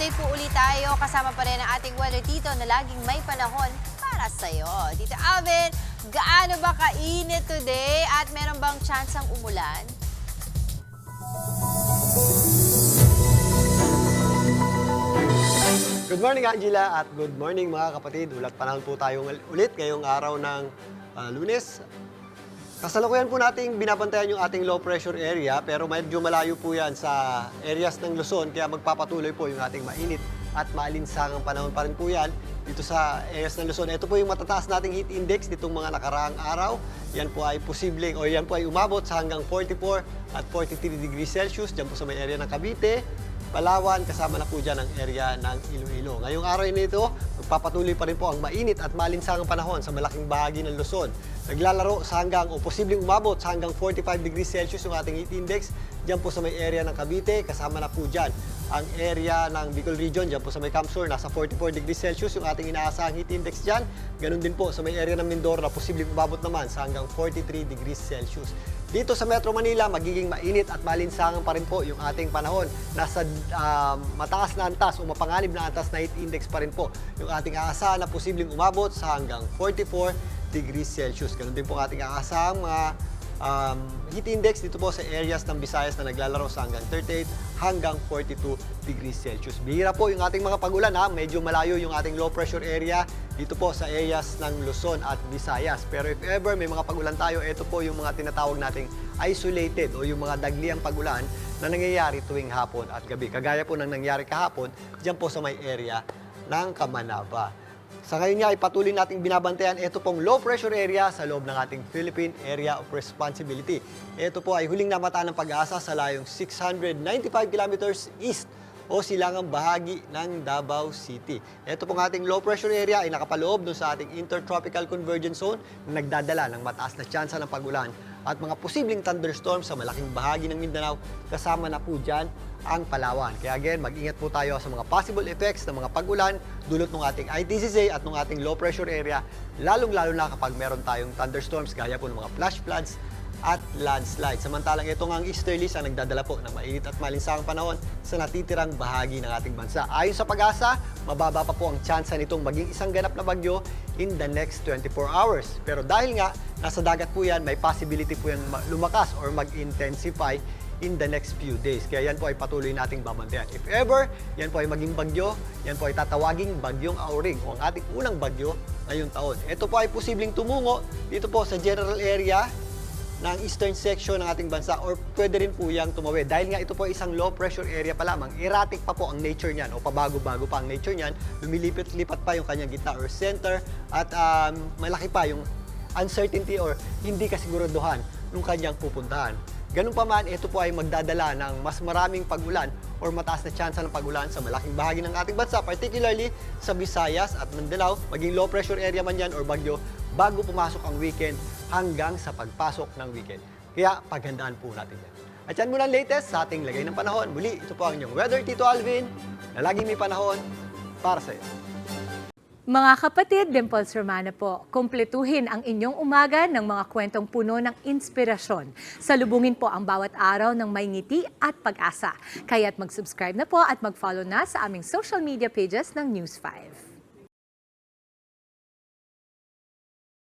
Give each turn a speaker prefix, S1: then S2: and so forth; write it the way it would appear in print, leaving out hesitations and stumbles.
S1: update po ulit tayo. Kasama pa rin ang ating weather dito na laging may panahon para sa'yo. Dito Alvin, gaano ba kainit today at meron bang chance ang umulan?
S2: Good morning Angela at good morning mga kapatid. Ulat panahon po tayo ulit ngayong araw ng Lunes. Kasalukuyan po nating binabantayan yung ating low pressure area pero medyo malayo po yan sa areas ng Luzon kaya magpapatuloy po yung ating mainit at maalinsangang panahon pa rin po yan dito sa areas ng Luzon. Ito po yung matataas nating heat index ditong mga nakaraang araw. Yan po ay posibleng o yan po ay umabot sa hanggang 44 at 43 degrees Celsius dyan po sa may area ng Cavite, Palawan, kasama na po dyan ang area ng Iloilo. Ngayong araw nito, magpapatuloy pa rin po ang mainit at malinsangang panahon sa malaking bahagi ng Luzon. Naglalaro sa hanggang o posibleng umabot sa hanggang 45 degrees Celsius yung ating heat index. Diyan po sa may area ng Cavite, kasama na po dyan ang area ng Bicol Region. Diyan po sa may Camsur, nasa 44 degrees Celsius yung ating inaasahang heat index dyan. Ganun din po sa may area ng Mindoro na posibleng umabot naman sa hanggang 43 degrees Celsius. Dito sa Metro Manila, magiging mainit at malinsangan pa rin po yung ating panahon. Nasa mataas na antas o mapanganib na antas na heat index pa rin po yung ating aasahan na posibleng umabot sa hanggang 44 degrees Celsius. Ganun din po ang ating aasahang mga heat index dito po sa areas ng Visayas na naglalaro sa hanggang 38 hanggang 42 degrees Celsius. Bihira po yung ating mga pag-ulan ha. Medyo malayo yung ating low pressure area dito po sa areas ng Luzon at Visayas. Pero if ever may mga pag-ulan tayo, ito po yung mga tinatawag nating isolated o yung mga dagliang pag-ulan na nangyayari tuwing hapon at gabi. Kagaya po ng nangyari kahapon dyan po sa may area ng Kamanava. Sa ngayon nga, ipatuloy nating binabantayan ito pong low pressure area sa loob ng ating Philippine Area of Responsibility. Ito po ay huling namataan ng pag-asa sa layong 695 kilometers east o silangang bahagi ng Davao City. Ito pong ating low pressure area ay nakapaloob doon sa ating Intertropical Convergence Zone na nagdadala ng mataas na tsansa ng pag-ulan at mga posibleng thunderstorms sa malaking bahagi ng Mindanao, kasama na po dyan ang Palawan. Kaya again, mag-ingat po tayo sa mga possible effects ng mga pag-ulan dulot ng ating ITCZ at ng ating low pressure area, lalong-lalo na kapag meron tayong thunderstorms gaya po ng mga flash floods at landslide. Samantalang itong ang easterlies ang nagdadala po ng mainit at malinsangang panahon sa natitirang bahagi ng ating bansa. Ayon sa pag-asa, mababa pa po ang tsansa nitong maging isang ganap na bagyo in the next 24 hours. Pero dahil nga nasa dagat po yan, may possibility po yan lumakas or mag-intensify in the next few days. Kaya yan po ay patuloy nating babantayan. If ever, yan po ay maging bagyo, yan po ay tatawaging bagyong Auring o ang ating unang bagyo ngayong taon. Ito po ay posibleng tumungo dito po sa general area ng eastern section ng ating bansa or pwede rin po yang tumawid. Dahil nga ito po ay isang low pressure area pa lamang, erratic pa po ang nature niyan o pabago-bago pa ang nature niyan, lumilipat-lipat pa yung kanyang gitna or center at malaki pa yung uncertainty or hindi kasiguraduhan ng kanyang pupuntahan. Ganun pa man, ito po ay magdadala ng mas maraming pag-ulan or mataas na tsansa ng pag-ulan sa malaking bahagi ng ating bansa, particularly sa Visayas at Mindanao, maging low pressure area man yan or bagyo, bago pumasok ang weekend hanggang sa pagpasok ng weekend. Kaya paghandaan po natin yan. At yan muna ang latest sa ating lagay ng panahon. Muli, ito po ang inyong weather, Tito Alvin, na laging may panahon para sa iyo.
S3: Mga kapatid, Dimples Romana po, kumpletuhin ang inyong umaga ng mga kwentong puno ng inspirasyon. Salubungin po ang bawat araw ng may ngiti at pag-asa. Kaya't mag-subscribe na po at mag-follow na sa aming social media pages ng News 5.